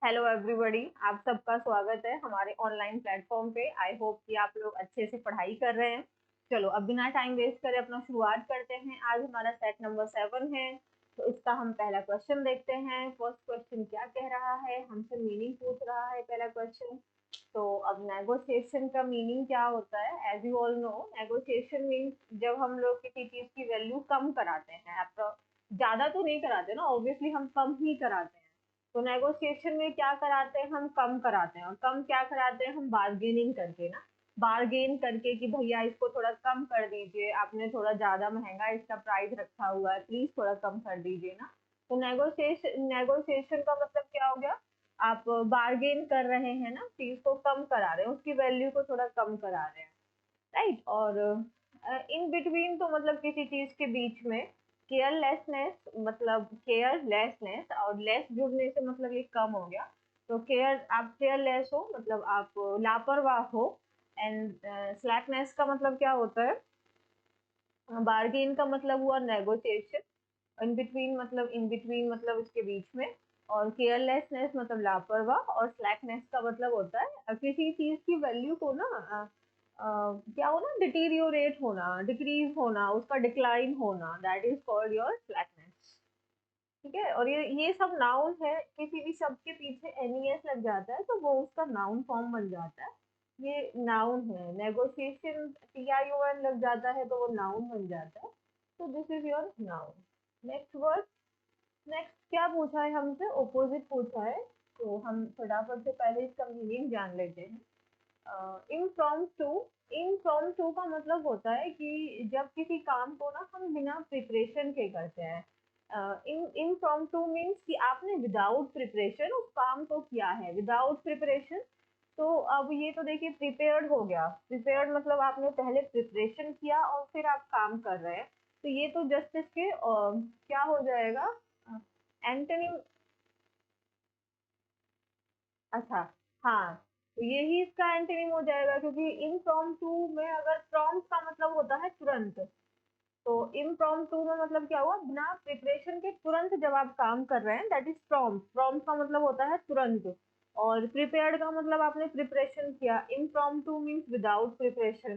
Hello everybody, आप सबका स्वागत है हमारे ऑनलाइन प्लेटफॉर्म पे। आई होप कि आप लोग अच्छे से पढ़ाई कर रहे हैं। चलो अब बिना टाइम वेस्ट करे अपना शुरुआत करते हैं। आज हमारा सेट नंबर 7 है, तो इसका हम पहला क्वेश्चन देखते हैं। फर्स्ट क्वेश्चन क्या कह रहा है, हमसे मीनिंग पूछ रहा है पहला क्वेश्चन। तो अब नेगोशिएशन का मीनिंग क्या होता है? As you all know, negotiation means जब हम लोग किसी चीज की वैल्यू कम कराते हैं। ज्यादा तो नहीं कराते ना, ऑब्वियसली हम कम ही कराते हैं। तो नेगोशिएशन में क्या कराते हैं, हम कम कराते हैं। और कम क्या कराते हैं, हम बार्गेनिंग करके ना, बार्गेन करके कि भैया इसको थोड़ा कम कर दीजिए, आपने थोड़ा ज्यादा महंगा इसका प्राइस रखा हुआ है, प्लीज थोड़ा कम कर दीजिए ना। तो नेगोशिएशन का मतलब क्या हो गया, आप बार्गेन कर रहे हैं ना, चीज को कम करा रहे हैं, उसकी वैल्यू को थोड़ा कम करा रहे हैं, राइट। और इन बिटवीन तो मतलब किसी चीज के बीच में। केयरलेसनेस मतलब केयरलेसनेस, और लेस जुड़ने से मतलब ये कम हो गया। तो केयर, आप केयरलेस हो मतलब आप लापरवाह हो। एंड स्लैकनेस का मतलब क्या होता है, बार्गेन का मतलब हुआ नेगोशिएशन। इन बिटवीन मतलब इसके बीच में। और केयरलेसनेस मतलब लापरवाह, और स्लैकनेस का मतलब होता है किसी चीज की वैल्यू को ना क्या होना, डिटीरियोरेट होना, डिक्रीज होना, उसका डिक्लाइन होना, that is called your slackness. ठीक है। और ये सब नाउन है। किसी भी शब्द के पीछे एनईएस लग जाता है तो वो उसका नाउन फॉर्म बन जाता है। ये नाउन है। नेगोशिएशन टीआईओएन लग जाता है तो वो नाउन बन जाता है। तो this is your noun. Next word. Next क्या पूछा है हमसे, ओपोजिट पूछा है। तो हम फटाफट से पहले इसका मीनिंग जान लेते हैं। इम्प्रॉम्प्टू। इम्प्रॉम्प्टू का मतलब होता है कि जब किसी काम को ना हम बिना प्रिपरेशन के करते हैं। इम्प्रॉम्प्टू मीन्स कि आपने विदाउट प्रिपरेशन उस काम को किया है, विदाउट प्रिपरेशन। तो अब ये तो देखिए प्रिपेयर्ड हो गया। प्रिपेयर्ड मतलब आपने पहले प्रिपरेशन किया और फिर आप काम कर रहे हैं। तो ये तो जस्ट इसके क्या हो जाएगा, एंटोनिम। अच्छा, हाँ, तो यही इसका एंटोनिम हो जाएगा, क्योंकि इम्प्रॉम्प्टू में अगर प्रॉम्प्ट का मतलब होता है तुरंत, तो इम्प्रॉम्प्टू में मतलब क्या हुआ, बिना प्रिपरेशन के तुरंत जब आप काम कर रहे हैं, दैट इज प्रॉम्प्ट। प्रॉम्प्ट का मतलब होता है तुरंत। और प्रिपेयर्ड का मतलब आपने प्रिपरेशन किया। Impromptu means without preparation.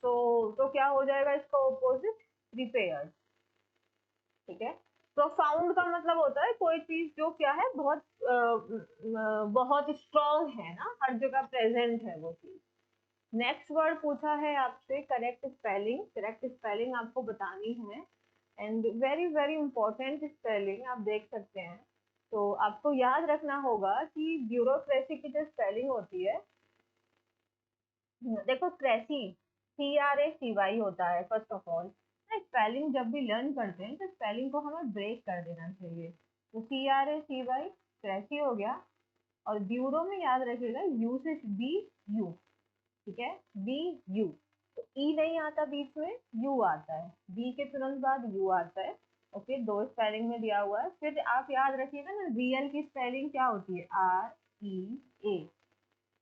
तो क्या हो जाएगा इसका ऑपोजिट, प्रिपेयर्ड। ठीक है। प्रोफाउंड का मतलब होता है कोई चीज जो क्या है, बहुत स्ट्रॉन्ग है ना, हर जगह प्रेजेंट है वो चीज। नेक्स्ट वर्ड पूछा है आपसे, करेक्ट स्पेलिंग। करेक्ट स्पेलिंग आपको बतानी है। And very very important spelling आप देख सकते हैं। तो आपको याद रखना होगा कि ब्यूरोक्रेसी की जो स्पेलिंग होती है, देखो क्रेसी, CRACY होता है फर्स्ट ऑफ ऑल। स्पेलिंग जब भी लर्न करते हैं तो स्पेलिंग को हमें ब्रेक कर देना चाहिए। तो CRACY क्रेसी हो गया। और ब्यूरो में याद रखिएगा, यू से बी, यू। ठीक है, बी यू। तो ई नहीं आता बीच में, यू आता है, बी के तुरंत बाद यू आता है। ओके, दो स्पेलिंग में दिया हुआ है। फिर आप याद रखिएगा ना, रियल की स्पेलिंग क्या होती है, REA।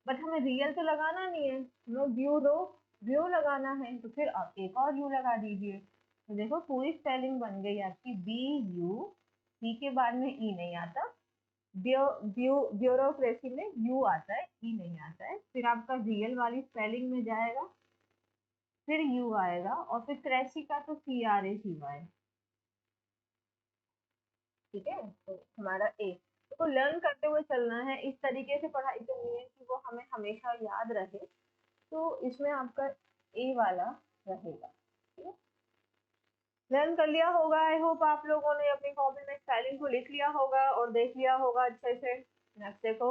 बट हमें रियल तो लगाना नहीं है, हमें ब्यूरो, ब्यू लगाना है। तो फिर आप एक और यू लगा दीजिए। तो देखो पूरी स्पेलिंग बन गई आपकी, BU। सी के बाद में ई नहीं आता। ब्यूरोक्रेसी में यू आता है, ई नहीं आता है। फिर आपका रियल वाली स्पेलिंग में जाएगा, फिर यू आएगा, और फिर क्रेसी का तो CRACY। ठीक है, तो हमारा ए। तो लर्न करते हुए चलना है, इस तरीके से पढ़ाई करनी है कि वो हमें हमेशा याद रहे। तो इसमें आपका ए वाला रहेगा। ठीक है, लर्न कर लिया होगा। आई होप आप लोगों ने अपनी कॉपी में स्पेलिंग को लिख लिया होगा और देख लिया होगा अच्छे से। नेक्स्ट देखो,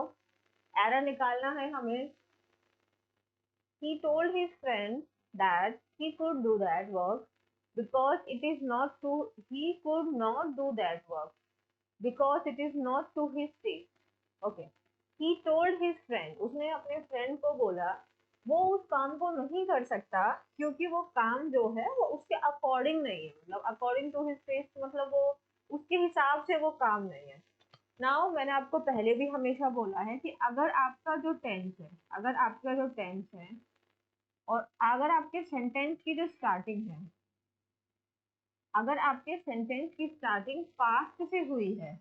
एरर निकालना है हमें। He told his friend that he could do that work because it is not to he could not do that work because it is not to his taste. Okay. He told his friend, उसने अपने friend को बोला वो उस काम को नहीं कर सकता क्योंकि वो काम जो है वो उसके अकॉर्डिंग नहीं है। मतलब अकॉर्डिंग टू हिज टेस्ट मतलब वो उसके हिसाब से वो काम नहीं है। नाउ मैंने आपको पहले भी हमेशा बोला है कि अगर आपका जो टेंस है, अगर आपका जो टेंस है और अगर आपके सेंटेंस की जो स्टार्टिंग है, अगर आपके सेंटेंस की स्टार्टिंग पास्ट से हुई है,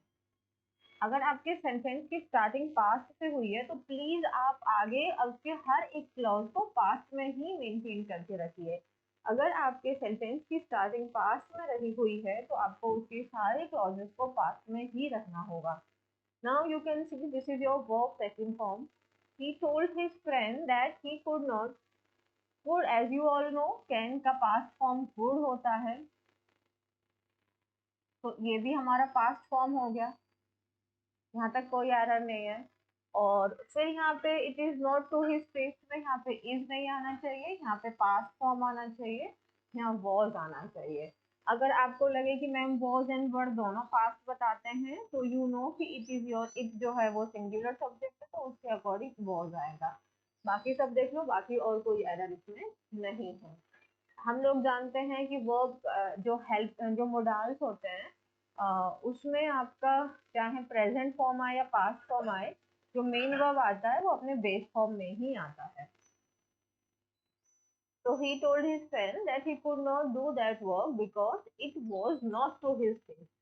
अगर आपके सेंटेंस की स्टार्टिंग पास्ट से हुई है तो प्लीज आप आगे आपके हर एक क्लॉज को पास्ट में ही मेंटेन करके रखिए। अगर आपके सेंटेंस की स्टार्टिंग पास्ट में रही हुई है तो आपको उसके सारे क्लॉजेस को पास्ट में ही रखना होगा। Now you can see this is your verb second form. He told his friend that he could not. Could, as you all know, can का पास्ट फॉर्म कुड होता है, तो ये भी हमारा पास्ट फॉर्म हो गया। यहाँ तक कोई एरर नहीं है। और फिर यहाँ पे it is not to his face में यहाँ पे इज नहीं आना चाहिए, यहाँ पे पास्ट फॉर्म आना चाहिए, यहाँ वॉज आना चाहिए। अगर आपको लगे कि मैम वॉज एंड वर दोनों पास्ट बताते हैं तो यू नो कि इट इज योर, इट जो है वो सिंगुलर सब्जेक्ट है तो उसके अकॉर्डिंग वॉज आएगा। बाकी सब देख लो, बाकी और कोई एरर इसमें नहीं है। हम लोग जानते हैं कि वर्ब जो हेल्प जो मोडाल्स होते हैं उसमें आपका चाहे प्रेजेंट फॉर्म आए या पास्ट फॉर्म आए, जो मेन वर्ब आता है वो अपने बेस फॉर्म में ही आता है। So he told his friend that he could not do that work because it was not to his taste.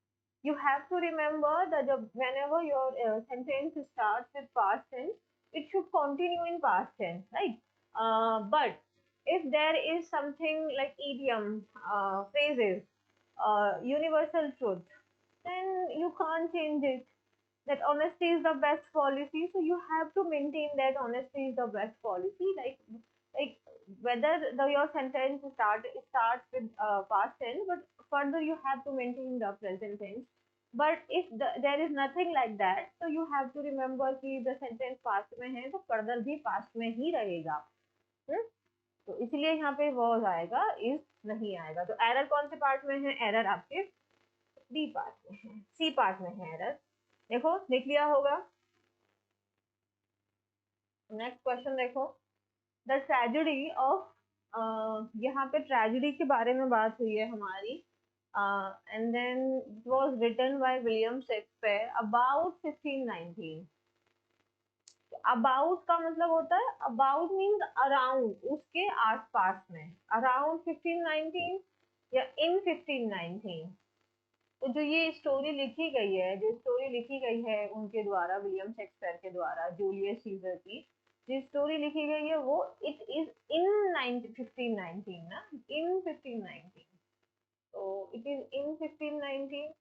You have to remember that whenever your sentence starts with past tense, it should continue in past tense, right? But if there is something like idiom, phrases, universal truth, then you can't change it. That honesty is the best policy, so you have to maintain that honesty is the best policy. Like whether your sentence starts with past tense, but further you have to maintain the present tense. But if there is nothing like that, so you have to remember कि the sentence past में है तो further भी past में ही रहेगा। हम्म? तो इसलिए यहाँ पे was आएगा, is नहीं आएगा। तो एरर कौन से पार्ट में है? एरर आपके बी पार्ट में है, सी पार्ट में है एरर। देखो, देख लिया होगा। नेक्स्ट क्वेश्चन देखो, द ट्रेजेडी ऑफ, यहाँ पे ट्रेजेडी के बारे में बात हुई है हमारी। And then it was written by William Shakespeare about 1519। About का मतलब होता है, अबाउट मीन्स अराउंड, उसके आसपास में, अराउंड 1519 या इन 1519। तो जो ये स्टोरी लिखी गई है, जो स्टोरी लिखी गई है उनके द्वारा, विलियम शेक्सपियर के द्वारा, जूलियस सीजर की जो स्टोरी लिखी गई है वो इट इज इन 1519 ना, इन 1519। तो इट इज इन 1519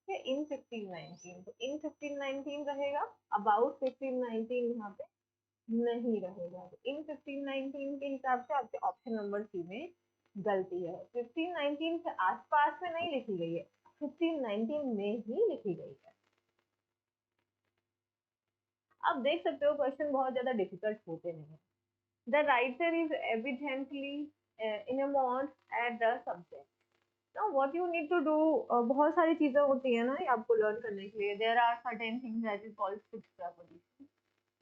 या इन 1519, तो इन 1519 रहेगा, अबाउट 1519 यहाँ पे नहीं रहेगा। तो इन 1519 के हिसाब से आपके ऑप्शन नंबर सी में गलती है। 1519 से आसपास में नहीं लिखी गई है, 1519 में ही लिखी गई है। अब देख सकते हो क्वेश्चन बहुत ज्यादा डिफिकल्ट होते नहीं है। The writer is evidently enamored at the subject. Now what you need to do, बहुत सारी चीजें होती है ना ये आपको लर्न करने के लिए। there are certain things that is called fixed preposition.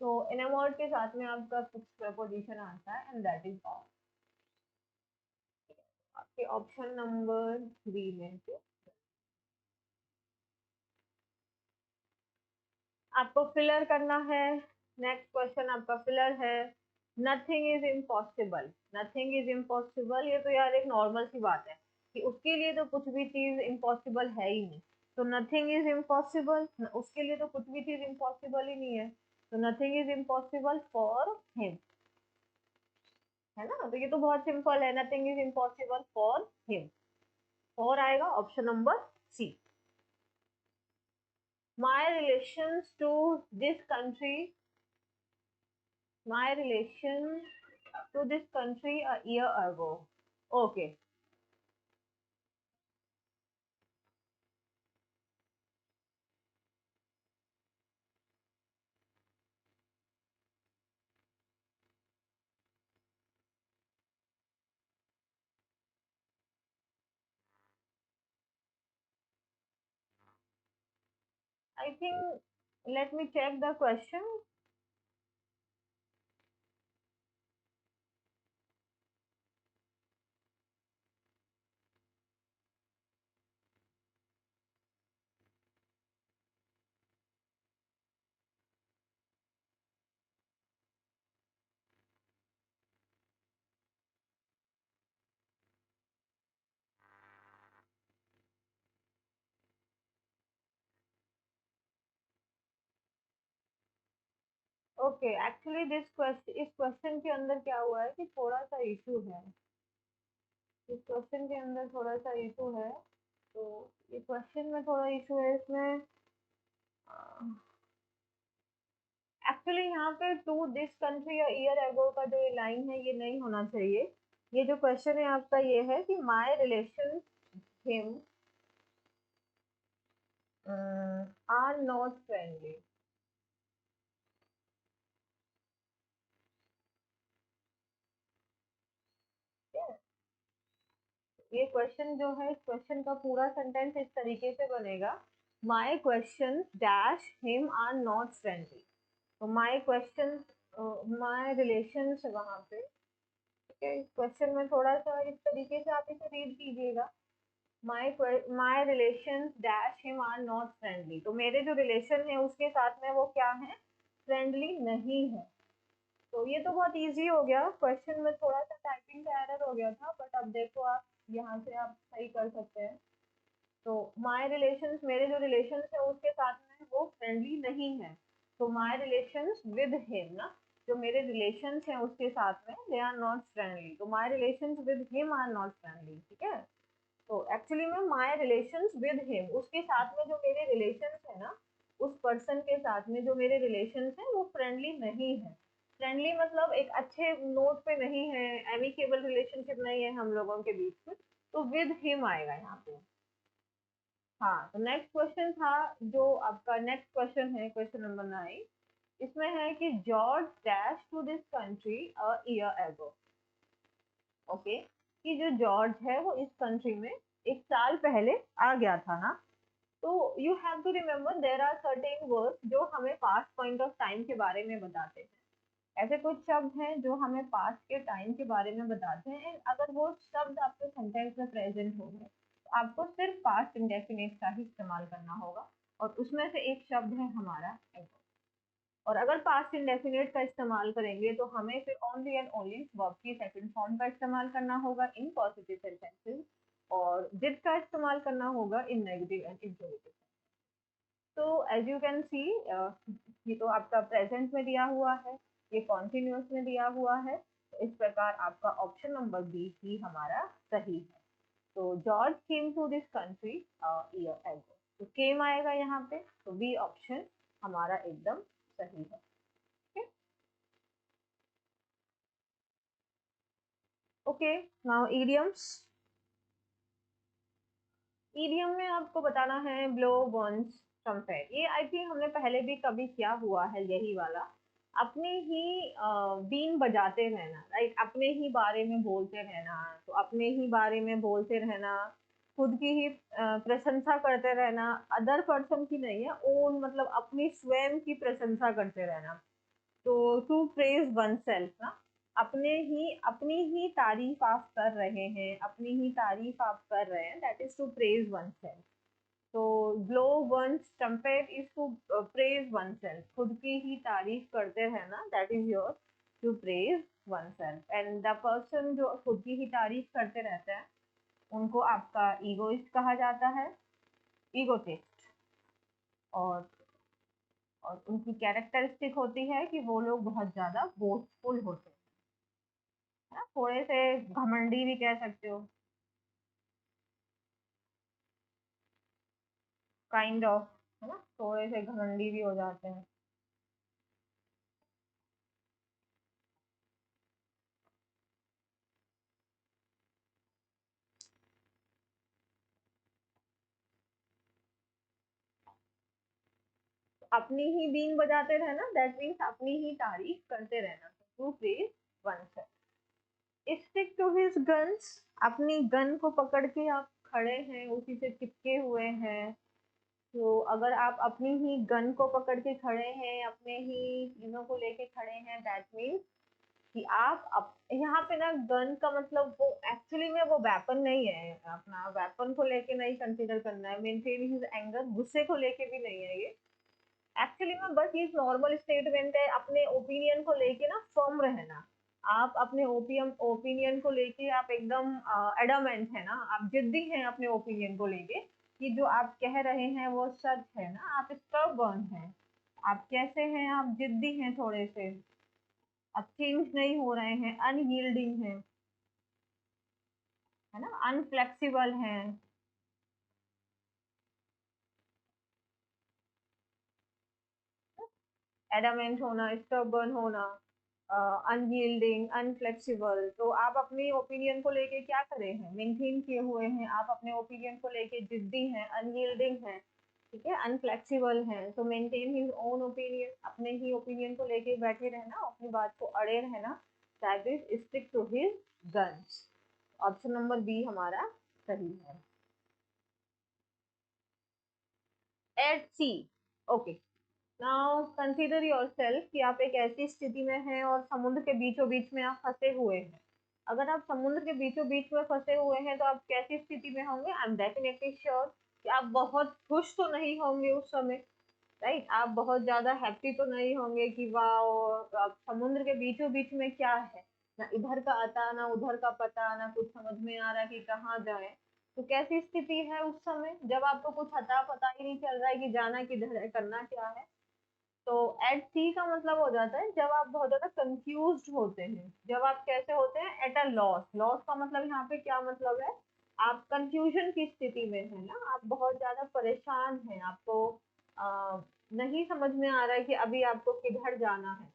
तो enamored के साथ में आपका fixed preposition आता है and that is all. आपके ऑप्शन नंबर 3 में से आपको फिलर करना है। नेक्स्ट क्वेश्चन आपका फिलर है, nothing is impossible. Nothing is impossible, ये तो यार एक नॉर्मल सी बात है कि उसके लिए तो कुछ भी चीज इम्पॉसिबल है ही नहीं। तो नथिंग इज इम्पॉसिबल, उसके लिए तो कुछ भी चीज इम्पॉसिबल ही नहीं है। तो nothing is impossible for him, है ना। तो ये तो बहुत सिंपल है, nothing is impossible for him. For आएगा option number C. My relations to this country, my relation to this country a year ago. Okay. I think, let me check the question. Okay, actually इस question के अंदर क्या हुआ है कि थोड़ा सा इशू है। इस क्वेश्चन के अंदर थोड़ा सा इशू है, तो ये क्वेश्चन में थोड़ा इशू है इसमें। एक्चुअली यहाँ पे टू दिस कंट्री या ईयर एगो का जो ये लाइन है ये नहीं होना चाहिए। ये जो क्वेश्चन है आपका ये है कि my relation him are not friendly. ये क्वेश्चन जो है, इस क्वेश्चन का पूरा सेंटेंस इस तरीके से बनेगा, my question dash him are not friendly. तो माय क्वेश्चन, माय रिलेशंस वहां पे, ठीक है। क्वेश्चन में थोड़ा सा इस तरीके से आप इसे रीड कीजिएगा, my relations dash him are not friendly. तो मेरे जो रिलेशन है उसके साथ में वो क्या है, फ्रेंडली नहीं है। तो ये तो बहुत इजी हो गया, क्वेश्चन में थोड़ा सा टाइपिंग का एरर हो गया था, बट अब देखो आप यहाँ से आप सही कर सकते हैं। तो माय रिलेशंस, मेरे जो रिलेशंस है उसके साथ में वो फ्रेंडली नहीं है। तो माय रिलेशंस विद हिम ना, जो मेरे रिलेशंस हैं उसके साथ में दे आर नॉट फ्रेंडली। तो my relations with him are not friendly, ठीक है। तो एक्चुअली में माय रिलेशंस विद हिम, उसके साथ में जो मेरे रिलेशंस है ना, उस पर्सन के साथ में जो मेरे रिलेशंस हैं वो फ्रेंडली नहीं है। फ्रेंडली मतलब एक अच्छे नोट पे नहीं है, एमिकेबल रिलेशनशिप नहीं है हम लोगों के बीच में। तो विद हिम आएगा यहाँ पे। हाँ, तो नेक्स्ट क्वेश्चन था, जो आपका नेक्स्ट क्वेश्चन है, क्वेश्चन नंबर 9। इसमें है कि George dash to this country a year ago. Okay, कि जो जॉर्ज है वो इस कंट्री में एक साल पहले आ गया था ना। तो you have to remember there are certain words जो हमें पास्ट पॉइंट ऑफ टाइम के बारे में बताते हैं। ऐसे कुछ शब्द हैं जो हमें पास्ट के टाइम के बारे में बताते हैं, and अगर वो शब्द आपके सेंटेंस में प्रेजेंट हो गए तो आपको सिर्फ पास्ट इंडेफिनिट का ही इस्तेमाल करना होगा, और उसमें से एक शब्द है हमारा एगो। और अगर पास्ट इंडेफिनिट का इस्तेमाल करेंगे तो हमें फिर ओनली एंड ओनली वर्ब की सेकंड फॉर्म का इस्तेमाल करना होगा इन पॉजिटिव सेंटेंसेस, और डिड का इस्तेमाल करना होगा इन नेगेटिव एंड इंट्रोगेटिव। तो एज यू कैन सी, ये तो आपका प्रेजेंट में दिया हुआ है, ये कॉन्टिन्यूस में दिया हुआ है, तो इस प्रकार आपका ऑप्शन नंबर बी ही हमारा सही है। तो George came to this country year ago, तो केम आएगा यहाँ पे, तो बी ऑप्शन हमारा एकदम सही है। Okay, now idioms. ईडीएम में आपको बताना है ब्लो वंस ट्रम्पेट। ये आई थिंक हमने पहले भी कभी किया हुआ है, यही वाला, अपने ही बीन बजाते रहना, राइट, अपने ही बारे में बोलते रहना। तो अपने ही बारे में बोलते रहना, खुद की ही प्रशंसा करते रहना, अदर पर्सन की नहीं है, ओन मतलब अपनी स्वयं की प्रशंसा करते रहना। तो टू प्रेज वन सेल्फ ना, अपनी ही तारीफ आप कर रहे हैं, अपनी ही तारीफ आप कर रहे हैं, that is to praise one self. तो blow one trumpet is to praise one self, खुद की ही तारीफ करते रहना, that is your to praise one self. And the person जो खुद की ही तारीफ करते रहते हैं उनको आपका ईगोइस्ट कहा जाता है, ईगोटिस्ट। और उनकी कैरेक्टरिस्टिक होती है कि वो लोग बहुत ज्यादा बोस्टफुल होते हैं, है ना, थोड़े से घमंडी भी कह सकते हो, काइंड ऑफ, है ना, थोड़े से घमंडी भी हो जाते हैं। अपनी ही बीन बजाते रहना, दैट मीन्स अपनी ही तारीफ करते रहना, to praise oneself. Stick to his guns, अपनी गन को पकड़ के आप खड़े हैं, उसी से चिपके हुए हैं। तो अगर आप अपनी ही गन को पकड़ के खड़े हैं, अपने ही चीजों को लेके खड़े हैं, दैट मीन्स कि यहाँ पे ना गन का मतलब वो एक्चुअली में वो वेपन नहीं है, अपना वेपन को लेके नहीं कंसीडर करना है, मेंटेन हिज एंगर, गुस्से को लेके भी नहीं है ये। एक्चुअली में बस ये नॉर्मल स्टेटमेंट है, अपने ओपिनियन को लेके ना फर्म रहना। आप अपने ओपिनियन को लेके आप एकदम एडमेंट है ना, आप जिद्दी हैं अपने ओपिनियन को लेके, कि जो आप कह रहे हैं वो सच है ना, आप स्टबर्न हैं, आप कैसे हैं, आप जिद्दी हैं थोड़े से, आप चेंज नहीं हो रहे हैं, अनयील्डिंग हैं, है ना, अनफ्लेक्सिबल हैं। एडामेंट होना, स्टबर्न होना, अनयील्डिंग, अनफ्लेक्सिबल। तो आप अपनी ओपिनियन को लेके क्या करे हैं, मेंटेन किए हुए हैं, आप अपने ओपिनियन को लेके जिद्दी हैं, अनयील्डिंग हैं, ठीक है, अनफ्लेक्सिबल हैं। तो मेंटेन हिज ओन ओपिनियन, अपने ही ओपिनियन को लेके बैठे रहना, अपनी बात को अड़े रहना, that is stick to his guns. Option number B हमारा सही है। At C, okay. Now consider yourself कि आप एक ऐसी स्थिति में हैं और समुद्र के बीचों बीच में आप फंसे हुए हैं। अगर आप समुद्र के बीचों बीच में फंसे हुए हैं तो आप कैसी स्थिति में होंगे? आई एम डेफिनेटली श्योर कि आप बहुत खुश तो नहीं होंगे उस समय, राइट? आप बहुत ज्यादा हैप्पी तो नहीं होंगे कि वाह, आप समुद्र के बीचों बीच में क्या है, ना इधर का आता ना उधर का पता, ना कुछ समझ में आ रहा कि कहाँ जाए। तो कैसी स्थिति है उस समय जब आपको कुछ अता पता ही नहीं चल रहा है कि जाना किधर है, करना क्या है? तो एट सी का मतलब हो जाता है जब आप बहुत ज्यादा कंफ्यूज होते हैं, जब आप कैसे होते हैं, एट अ लॉस। लॉस का मतलब यहाँ पे क्या मतलब है, आप कंफ्यूजन की स्थिति में है ना, आप बहुत ज्यादा परेशान हैं, आपको नहीं समझ में आ रहा है कि अभी आपको किधर जाना है।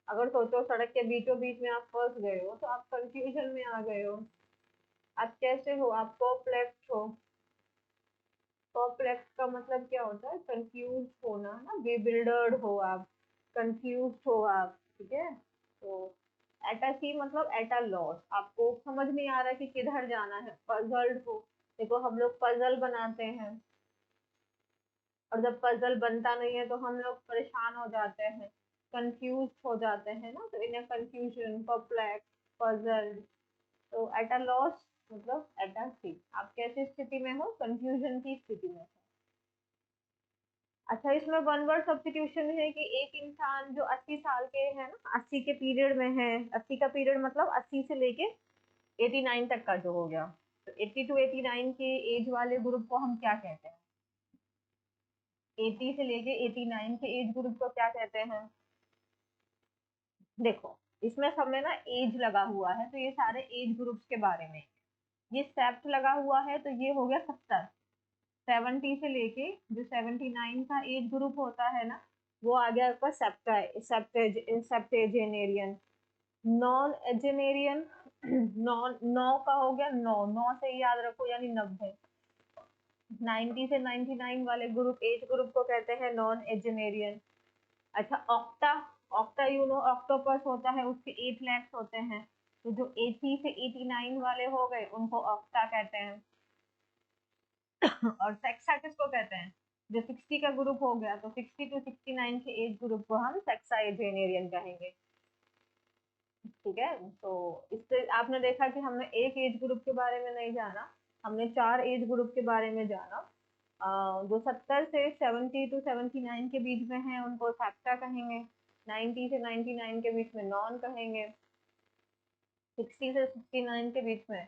अगर सोचो सड़क के बीचों बीच में आप फंस गए हो तो आप कंफ्यूजन में आ गए हो। आप कैसे हो, आप परप्लेक्स हो। परप्लेक्स का मतलब क्या होता है, कंफ्यूज होना ना, बेबिल्डर्ड हो आप, कंफ्यूज हो आप, ठीक है। तो एटा सी मतलब एट अ लॉस, आपको समझ नहीं आ रहा कि किधर जाना है, पजल्ड हो। देखो हम लोग पजल बनाते हैं और जब पजल बनता नहीं है तो हम लोग परेशान हो जाते हैं, कंफ्यूज हो जाते हैं ना। तो इन कंफ्यूजन, परप्लेक्स, पजल। तो एट अ लॉस मतलब एट अ सी, आप कैसी स्थिति में हो, कंफ्यूजन की स्थिति में हो। अच्छा, इसमें वन वर्ड सब्स्टिट्यूशन है कि एक इंसान जो 80 साल के है ना, 80 के पीरियड में है, 80 का पीरियड मतलब 80 से लेके 89 तक का जो हो गया, तो 80 टू 89 के एज वाले ग्रुप को हम क्या कहते हैं? 80 से लेके 89 के एज ग्रुप को क्या कहते हैं? देखो, इसमें सब में ना एज लगा हुआ है, तो ये सारे एज ग्रुप्स के बारे में। ये सेप्ट लगा हुआ है तो ये हो गया 70। 70 से लेके जो 79 का एज ग्रुप होता है ना, वो आ गया आपका सेप्टेजेनेरियन। नॉन एजेनेरियन, नॉन, नौ का हो गया, नौ, नौ से ही याद रखो यानी 90। 90 से 99 वाले ग्रुप, एज ग्रुप को कहते हैं नॉन एजेनेरियन। अच्छा, octa, octa you know, octopus होता है, उसके 8 लेग्स होते हैं। तो जो 80 से 89 वाले हो गए उनको ऑक्टा कहते हैं। और सेक्सा किसको कहते हैं? जो 60 का ग्रुप हो गया, तो 60 टू 69 के एज ग्रुप को हम सेक्सा एजेनेरियन कहेंगे, ठीक है। तो इससे आपने देखा कि हमने एक एज ग्रुप के बारे में नहीं जाना, हमने 4 एज ग्रुप के बारे में जाना। जो 70 से 70 टू 79 के बीच में है उनको सेप्टा कहेंगे, 90 से 99 के बीच में नॉन कहेंगे, 60 से 69 के बीच में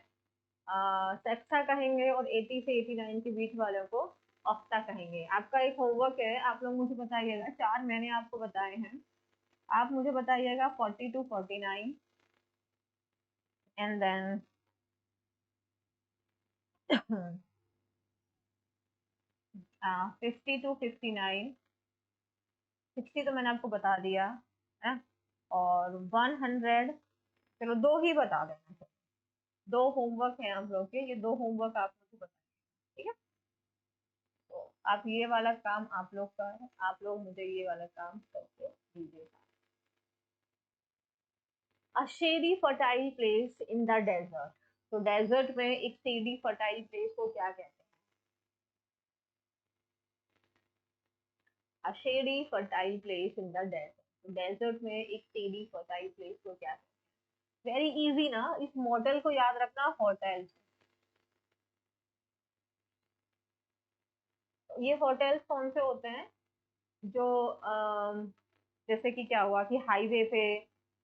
सेक्सा कहेंगे, और 80 से 89 के बीच वालों को ऑक्टा कहेंगे। आपका एक होमवर्क है, आप लोग मुझे बताइएगा, 4 मैंने आपको बताए हैं, आप मुझे बताइएगा 40 टू 49, एंड देन 50 टू 59। 60 तो मैंने आपको बता दिया है, और 100, चलो दो ही बता देना। दो होमवर्क हैं आप लोग के, ये दो होमवर्क आप लोग को बताइए, ठीक है। तो आप ये वाला काम आप लोग का है, आप लोग मुझे ये वाला काम करके दीजिएगा। A shady fertile place in the desert, तो डेजर्ट में एक shady fertile place को क्या कहते हैं? A shady fertile place in the desert, तो डेजर्ट में एक shady fertile place को क्या कहते हैं? वेरी इजी ना, इस मॉडल को याद रखना, होटल। ये होटल्स कौन से होते हैं? जो जैसे कि क्या हुआ कि हाईवे पे,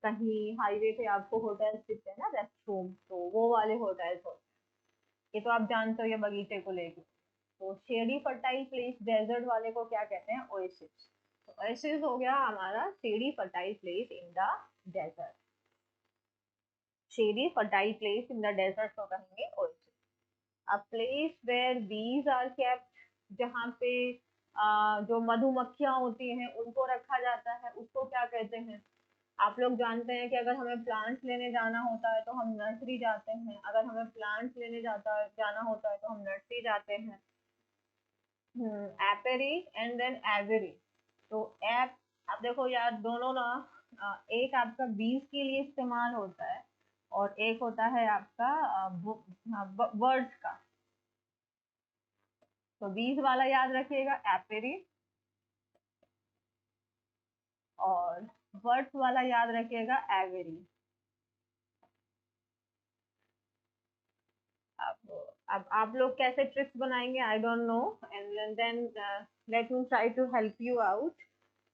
कहीं हाईवे पे आपको होटल्स दिखते हैं ना, रेस्ट रूम, तो वो वाले होटल्स होते हैं। ये तो आप जानते हो, ये बगीचे को लेके। तो शेडी फर्टाइल प्लेस डेजर्ट वाले को क्या कहते हैं? ओएसिस। तो ओएसिस हो गया हमारा shady fertile place in the desert. Shady fertile place in the desert को कहेंगे oasis. A place where bees are kept, जहाँ पे जो मधुमक्खियां होती हैं उनको रखा जाता है, उसको क्या कहते हैं? आप लोग जानते हैं कि अगर हमें प्लांट्स लेने जाना होता है तो हम नर्सरी जाते हैं, अगर हमें प्लांट्स लेने जाना होता है तो हम नर्सरी जाते हैं। एपेरी एंड देन एवेरी। तो एप, आप देखो यार दोनों ना, एक आपका बीज के लिए इस्तेमाल होता है और एक होता है आपका वर्ड्स का। तो बीज वाला याद रखिएगा एपेरी, और वर्ड्स वाला याद रखिएगा एवेरी। अब आप लोग कैसे ट्रिक्स बनाएंगे I don't know, and then let me try to help you out.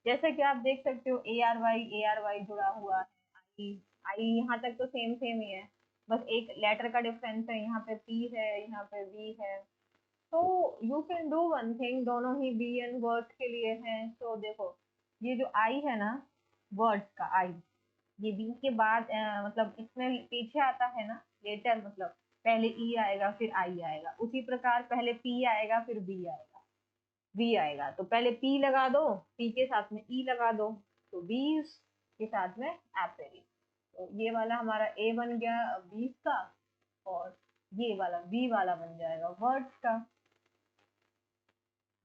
जैसे कि आप देख सकते हो ए आर वाई जुड़ा हुआ है, आई आई यहाँ तक तो सेम सेम ही है, बस एक लेटर का डिफरेंस है, यहाँ पे पी है यहाँ पे वी है। तो you can do one thing, दोनों ही बी एंड वर्ड्स के लिए हैं। तो देखो ये जो आई है ना, वर्ड्स का आई, ये बी के बाद मतलब इसमें पीछे आता है ना लेटर, मतलब पहले ई आएगा फिर आई आएगा, उसी प्रकार पहले पी आएगा फिर बी आएगा, वी आएगा। तो पहले पी लगा दो, पी के साथ में ई लगा दो, तो बीस के साथ में एप्पल। तो ये वाला हमारा ए बन गया बीस का, और ये वाला बी वाला बन जाएगा वर्ड्स का।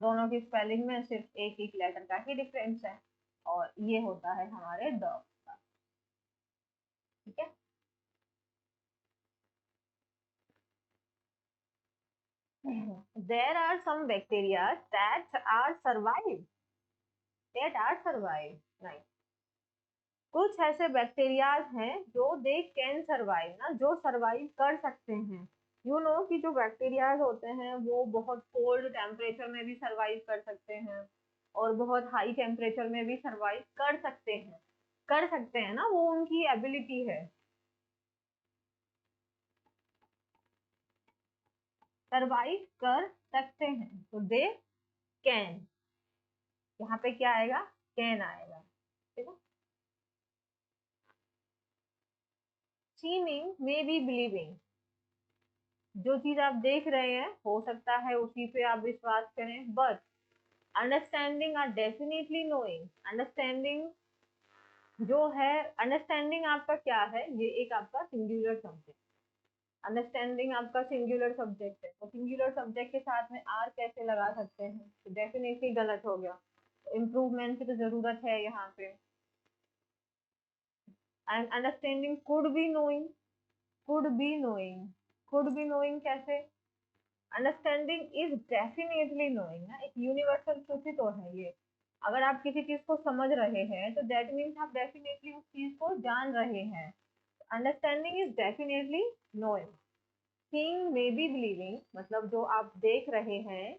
दोनों की स्पेलिंग में सिर्फ एक एक लेटर का ही डिफरेंस है, और ये होता है हमारे द का। ठीक है। There are some bacteria that are survive. Right. कुछ ऐसे बैक्टीरियाज हैं जो दे कैन सर्वाइव ना, जो सर्वाइव कर सकते हैं। यू नो कि जो बैक्टीरियाज होते हैं वो बहुत कोल्ड टेम्परेचर में भी सर्वाइव कर सकते हैं और बहुत हाई टेम्परेचर में भी सर्वाइव कर सकते हैं ना, वो उनकी एबिलिटी है। सर्वाइव कर सकते हैं तो दे कैन, यहाँ पे क्या आएगा? कैन आएगा। ठीक है। सीमिंग मे बी बिलीविंग, जो चीज आप देख रहे हैं हो सकता है उसी पे आप विश्वास करें, but understanding are definitely knowing. Understanding जो है, अंडरस्टैंडिंग आपका क्या है? ये एक आपका सिंगुलर सब्जेक्ट, अंडरस्टैंडिंग आपका सिंगुलर सब्जेक्ट है, तो सिंगुलर सब्जेक्ट के साथ में आर कैसे लगा सकते हैं? तो डेफिनेटली गलत हो गया, इम्प्रूवमेंट की तो जरूरत है यहाँ पे। And understanding could be knowing, could be knowing, could be knowing कैसे? अंडरस्टैंडिंग इज डेफिनेटली नोइंग ना, एक यूनिवर्सल ट्रुथ ही तो है ये। अगर आप किसी चीज को समझ रहे हैं तो दैट मीन्स आप डेफिनेटली उस चीज को जान रहे हैं। Understanding is definitely knowing. Seeing may be believing, मतलब जो आप देख रहे हैं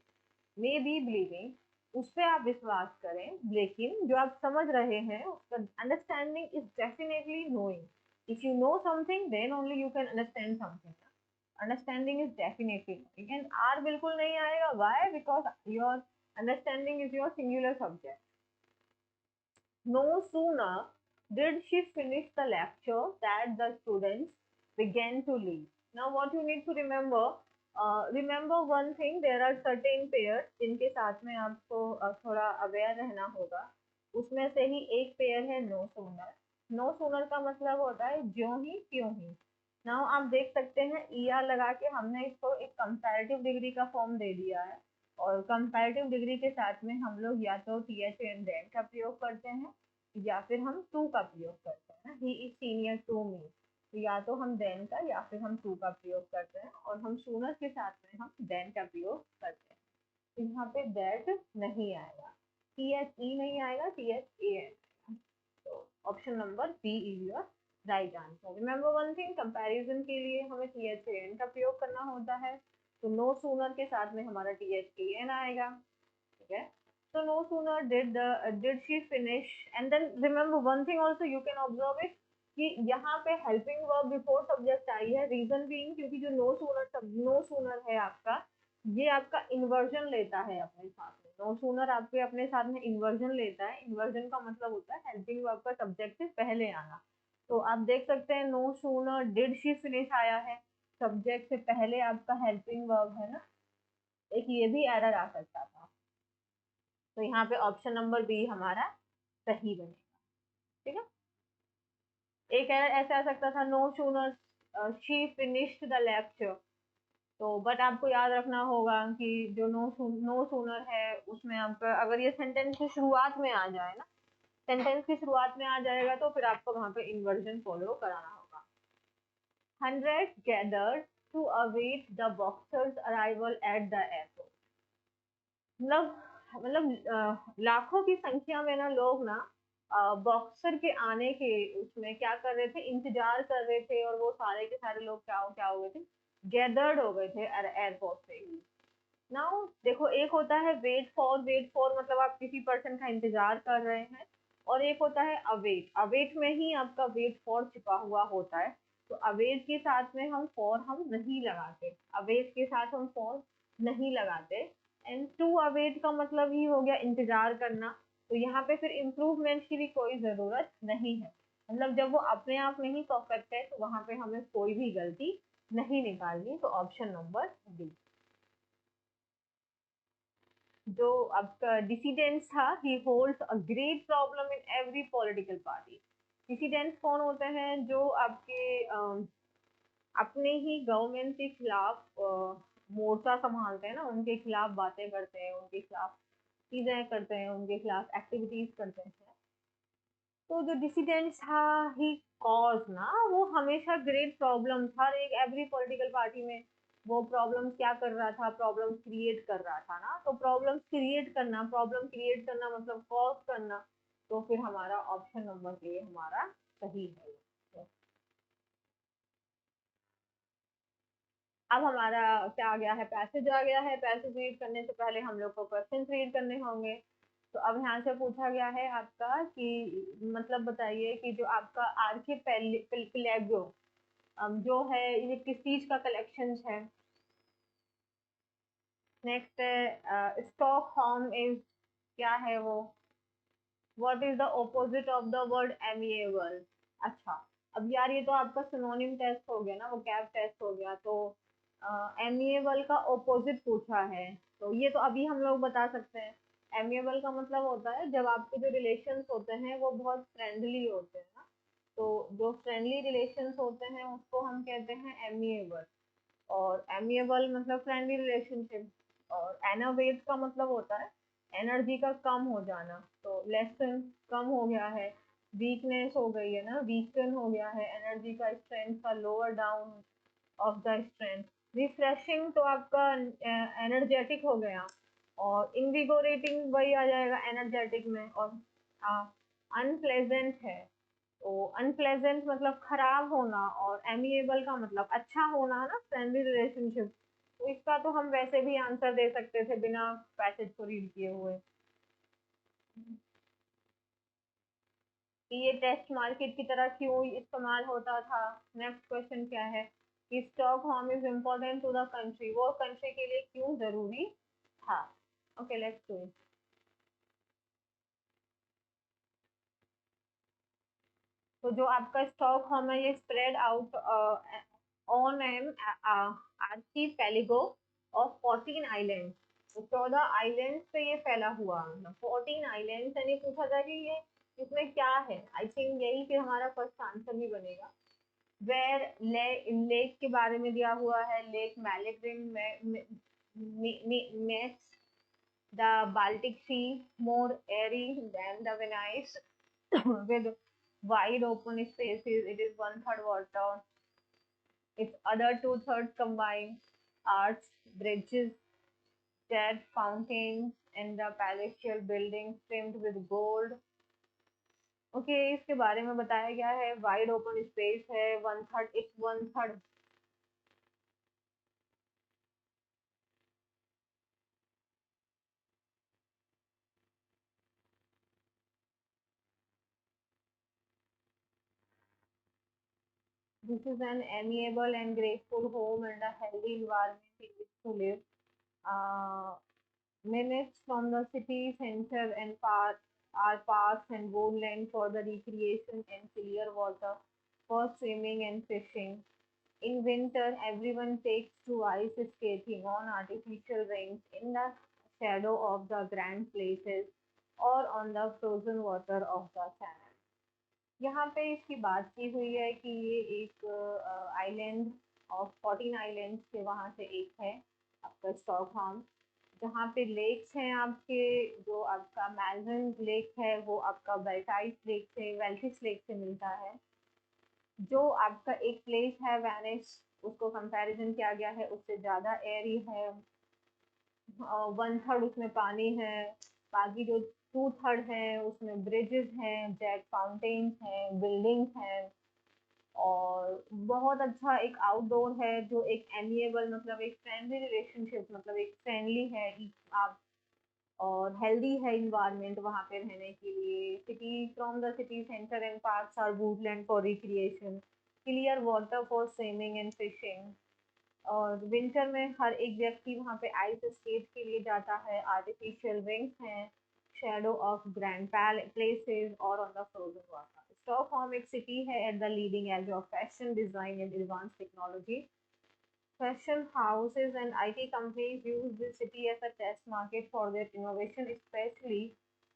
मे बी बिलीविंग, उस पर आप विश्वास करें, लेकिन जो आप समझ रहे हैं उसका understanding is definitely knowing. If you know something then only you can understand something. Understanding is definitely knowing, and are बिल्कुल नहीं आएगा। Why? Because your understanding is your singular subject. No sooner did she finish the lecture that the students began to leave. Now what you need to remember, remember one thing, there are certain pairs जिनके साथ में आपको थोड़ा aware रहना होगा। उसमें से ही एक पेयर है नो सूनर। नो सूनर का मतलब होता है ज्यों ही त्यों ही। नाउ आप देख सकते हैं ई आर लगा के हमने इसको एक कंपैरेटिव डिग्री का फॉर्म दे दिया है, और कंपैरेटिव डिग्री के साथ में हम लोग या तो टी एच एन देन का प्रयोग करते हैं या फिर हम टू का प्रयोग करते हैं। He is senior to me, तो या तो हम देन का या फिर हम टू का प्रयोग करते हैं, और हम सूनर के साथ में हम देन का प्रयोग करते हैं। तो यहाँ पे दैट नहीं आएगा, टी एच ई नहीं आएगा, टी एच ए एन। तो option number B is your right answer. Remember one thing, comparison के लिए हमें टी एच ए एन का प्रयोग करना होता है, तो नो सूनर के साथ में हमारा टी एच ए एन आएगा। ठीक है। So no sooner did she finish, and then remember one thing also you can observe it कि यहाँ पे helping verb before subject आई है, reason being क्योंकि जो no sooner है आपका, ये आपका inversion लेता है अपने साथ में। नो सूनर आपके अपने साथ में इन्वर्जन लेता है। इन्वर्जन का मतलब होता है हेल्पिंग वर्ब का सब्जेक्ट से पहले आना। तो आप देख सकते हैं no sooner did she finish आया है, सब्जेक्ट से पहले आपका हेल्पिंग वर्ब है ना। एक ये भी एरर आ सकता था, तो यहाँ पे ऑप्शन नंबर बी हमारा सही बनेगा। ठीक है, एक एरर ऐसा आ सकता था no sooner she finished the lecture. तो बट आपको याद रखना होगा कि जो नो सूनर है उसमें आपका अगर ये सेंटेंस की शुरुआत में आ जाए ना, सेंटेंस की शुरुआत में आ जाएगा तो फिर आपको वहां पे इन्वर्जन फॉलो कराना होगा। 100 gathered to await the boxer's arrival at the airport। लाखों की संख्या में ना लोग ना बॉक्सर के आने के उसमें क्या कर रहे थे, इंतजार कर रहे थे, और वो सारे के सारे लोग क्या हो गए थे, गैदर्ड हो गए थे एयरपोर्ट पे ही। नाउ देखो, एक होता है वेट फॉर मतलब आप किसी पर्सन का इंतजार कर रहे हैं, और एक होता है अवेट। अवेट में ही आपका वेट फॉर छिपा हुआ होता है। तो अवेट के साथ में हम नहीं लगाते, अवेट के साथ हम फॉर नहीं लगाते। एंड टू अवेट का मतलब ही हो गया इंतजार करना। तो यहाँ पे फिर इम्प्रूवमेंट की भी कोई जरूरत नहीं है। मतलब जब वो अपने आप में ही परफेक्ट है तो वहां पे हमें कोई भी गलती नहीं निकालनी। तो ऑप्शन नंबर डी। जो आपका डिसीडेंस था, he holds a great problem in every political party. Dissidents कौन होते हैं, जो आपके अपने ही गवर्नमेंट के खिलाफ मोर्चा संभालते हैं ना, उनके खिलाफ बातें करते हैं, उनके खिलाफ चीजें करते हैं, उनके खिलाफ एक्टिविटीज करते हैं। तो जो डिसीडेंस था, ही कॉज ना, वो हमेशा ग्रेट प्रॉब्लम था। एक एवरी पॉलिटिकल पार्टी में वो प्रॉब्लम क्या कर रहा था, प्रॉब्लम क्रिएट कर रहा था ना। तो प्रॉब्लम क्रिएट करना मतलब कॉज करना। तो फिर हमारा ऑप्शन नंबर ए हमारा सही है। अब हमारा क्या आ गया है, पैसेज आ गया है। पैसेज रीड करने से पहले हम लोग को क्वेश्चन रीड करने होंगे। तो अब यहाँ से पूछा गया है आपका कि मतलब बताइए कि जो आपका आर्किपेलागो जो है ये किस चीज का कलेक्शन है। नेक्स्ट है स्टॉकहोम इज, क्या है वो, what is the opposite of the word amiable. अच्छा, अब यार ये तो आपका सिनोनिम टेस्ट हो गया ना, वो कैब टेस्ट हो गया। तो एमिएबल का ऑपोजिट पूछा है, तो ये तो अभी हम लोग बता सकते हैं। एमिएबल का मतलब होता है जब आपके जो रिलेशंस होते हैं वो बहुत फ्रेंडली होते हैं ना। तो जो फ्रेंडली रिलेशंस होते हैं उसको हम कहते हैं एमिएबल। और एमिएबल मतलब फ्रेंडली रिलेशनशिप। और एनावेट का मतलब होता है एनर्जी का कम हो जाना। तो लेसन कम हो गया है, वीकनेस हो गई है ना, वीकन हो गया है, एनर्जी का स्ट्रेंथ का lower down of the strength. Refreshing तो आपका एनर्जेटिक हो गया, और इनविगोरेटिंग वही आ जाएगा एनर्जेटिक में। और अनप्लेजेंट है, तो अनप्लेजेंट मतलब खराब होना, और एमिएबल का मतलब अच्छा होना ना, फ्रेंडली रिलेशनशिप। तो इसका तो हम वैसे भी आंसर दे सकते थे बिना पैसेज को रीड किए हुए कि ये टेस्ट मार्केट की तरह क्यों इस्तेमाल होता था। नेक्स्ट क्वेश्चन क्या है कि Stockholm is important to the country, वो कंट्री के लिए क्यों जरूरी था। Okay, let's do it. तो जो आपका स्टॉक होम है ये spread out on an archipelago of 14 island. तो 14 आइलैंड पे ये फैला हुआ, मतलब 14 आइलैंड। यानी पूछा था कि ये इसमें क्या है, आई थिंक यही फिर हमारा फर्स्ट आंसर भी बनेगा। वेर लेक के बारे में दिया हुआ है, Lake Malaren makes the Baltic Sea more airy than the Venice with wide open spaces. It is one third water. Its other two thirds combine arts, bridges, dead fountains, and the palatial buildings trimmed with gold. Okay इसके बारे में बताया गया है, wide open space है, one third, it's one third. This is an amiable and graceful home and a healthy environment in which to live. Minutes from the city center and park are parks and woodland for the recreation and clear water for swimming and fishing. In winter, everyone takes to ice skating on artificial rings in the shadow of the grand places or on the frozen water of the channel. यहाँ पे इसकी बात की हुई है कि ये एक आइलैंड ऑफ 14 आइलैंड्स के वहाँ से एक है आपका स्टॉकहोम, जहाँ पे लेक्स हैं आपके, जो आपका मैल्वन लेक है वो आपका बेल्टाइस लेक से वेल्टिस लेक से मिलता है। जो आपका एक प्लेस है वेनिस, उसको कंपैरिजन किया गया है उससे ज़्यादा एयरी है, 1/3 उसमें पानी है, बाकी जो 2/3 है उसमें ब्रिजेस हैं, जेट फाउंटेन्स हैं, बिल्डिंग्स हैं, और बहुत अच्छा एक आउटडोर है जो एक एमिएबल मतलब एक फ्रेंडली रिलेशनशिप मतलब एक फ्रेंडली है आप, और हेल्दी है इन्वायरमेंट वहाँ पे रहने के लिए। City from the city centre and parks are woodland for recreation, clear water for swimming and fishing. और विंटर में हर एक व्यक्ति वहाँ पे आइस स्केट के लिए जाता है, आर्टिफिशियल रिंग्स हैं, शैडो ऑफ ग्रैंड प्लेसेस और on the frozen water. Stockholm एक सिटी है at the leading edge of fashion design and advance technology. Fashion houses and IT companies use this city as a test market for their innovation, especially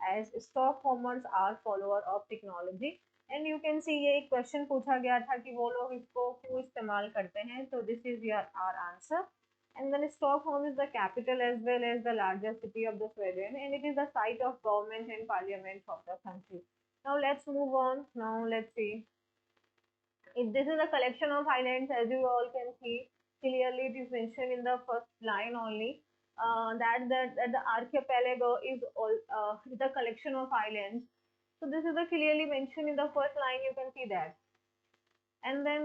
as Stockholmers are follower of technology. And you can see ये एक question पूछा गया था कि वो लोग इसको क्यों इस्तेमाल करते हैं, तो this is your are answer. And then Stockholm is the capital as well as the largest city of the Sweden, and it is the site of government and parliament of the country. Now let's move on. Now let's see. If this is a collection of islands, as you all can see, clearly it is mentioned in the first line only, that the archipelago is all the collection of islands. So this is the clearly mentioned in the first line. You can see that. And then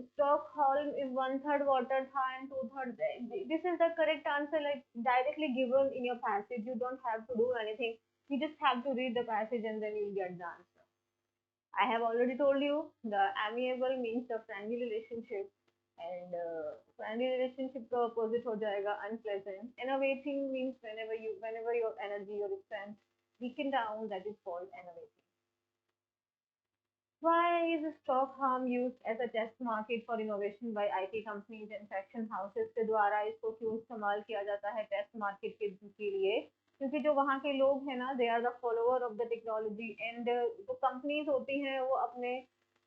Stockholm is 1/3 water and 2/3. This is the correct answer, like directly given in your passage. You don't have to do anything. You just have to read the passage and then you'll get the answer. I have already told you the amiable means the friendly relationship, and friendly relationship का opposite हो जाएगा unpleasant. Enervating means whenever your energy or strength weaken down, that is called enervating. Why is Stockholm used as a test market for innovation by IT companies and fashion houses के द्वारा इसको क्यों इस्तेमाल किया जाता है टेस्ट मार्केट के लिए? क्योंकि जो वहाँ के लोग हैं ना, they are the follower of the technology, and जो कंपनीज होती हैं वो अपने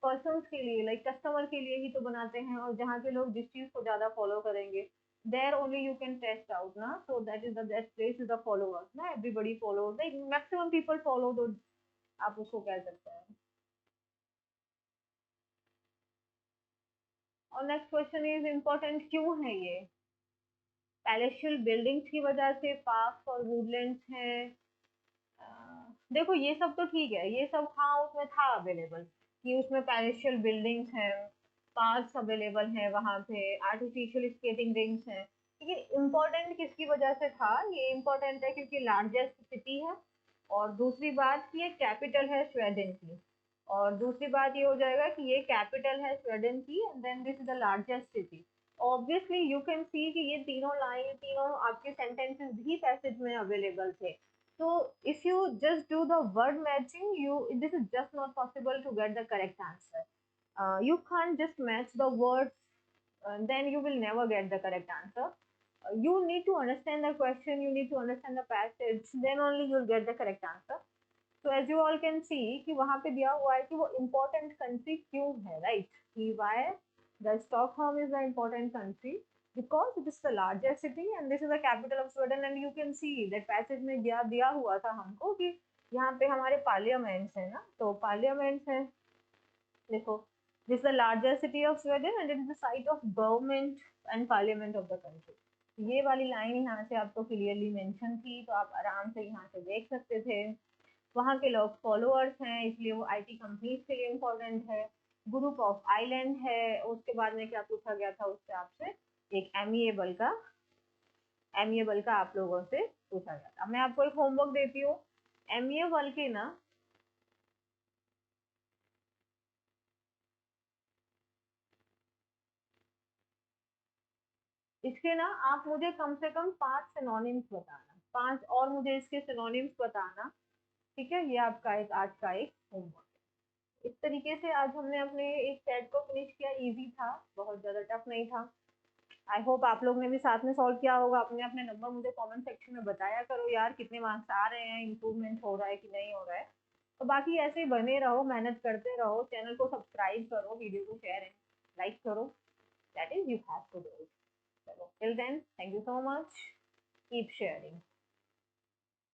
पर्सनस के लिए लाइक कस्टमर के लिए ही तो बनाते हैं, और जहाँ के लोग जिस चीज़ को ज़्यादा फॉलो करेंगे there only you can test out ना, so that is the that place is the followers ना, everybody follow like maximum people follow, तो आप उसको कह सकते हैं। और नेक्स्ट क्वेश्चन इज इम्पोर्टेंट क्यों है ये? पैलेशियल बिल्डिंग्स की वजह से, पार्क्स और वुडलैंड्स हैं। देखो ये सब तो ठीक है, ये सब हाँ उसमें था अवेलेबल कि उसमें पैलेशियल बिल्डिंग्स हैं, पार्क्स अवेलेबल हैं वहाँ पे, आर्टिफिशियल स्केटिंग रिंग्स हैं, लेकिन इम्पोर्टेंट किसकी वजह से था? ये इम्पोर्टेंट है क्योंकि लार्जेस्ट सिटी है, और दूसरी बात कि ये कैपिटल है स्वीडन की, और दूसरी बात ये हो जाएगा कि ये कैपिटल है स्वीडन की, and then this is the largest city. Obviously you can see कि ये तीनों लाइन, तीनों आपके सेंटेंसेस भी पैसेज में अवेलेबल थे। So if you just do the word matching, this is just not possible to get the correct answer. You can't just match the words, then you will never get the correct answer. You need to understand the question, you need to understand the passage, then only you'll get the correct answer. So as you all can see कि वहाँ पे दिया हुआ है कि वो important country क्यों है, right? कि why the Stockholm is the important country because it is the largest city and this is the capital of Sweden, and you can see that passage में दिया हुआ था हमको कि यहाँ पे हमारे पार्लियामेंट्स है ना, तो पार्लियामेंट्स है, देखो this is the largest city of Sweden and it is the site of government and parliament of the country. ये वाली लाइन यहाँ से आपको क्लियरली मेंशन थी, तो आप आराम से यहाँ से देख सकते थे। वहाँ के लोग फॉलोअर्स हैं इसलिए वो आईटी कंपनीज के लिए इम्पोर्टेंट है। ग्रुप ऑफ आइलैंड है, उसके बाद में क्या पूछा गया था उससे आपसे, एक एमिएबल का आप लोगों से पूछा गया था। मैं आपको एक होमवर्क देती हूँ, एमिएबल के ना इसके ना आप मुझे कम से कम 5 सिनोनिम्स बताना, 5 और मुझे इसके सिनोनिम्स बताना। ठीक है, ये आपका एक आज का एक होमवर्क। इस तरीके से आज हमने अपने एक सेट को फिनिश किया। इजी था, बहुत ज़्यादा टफ नहीं था। आई होप आप लोग ने भी साथ में सॉल्व किया होगा। अपने अपने नंबर मुझे कमेंट सेक्शन में बताया करो यार, कितने मार्क्स आ रहे हैं, इम्प्रूवमेंट हो रहा है कि नहीं हो रहा है। तो बाकी ऐसे ही बने रहो, मेहनत करते रहो, चैनल को सब्सक्राइब करो, वीडियो को शेयर एंड लाइक करो। That is you have to do it. चलो till then, thank you so much, keep sharing.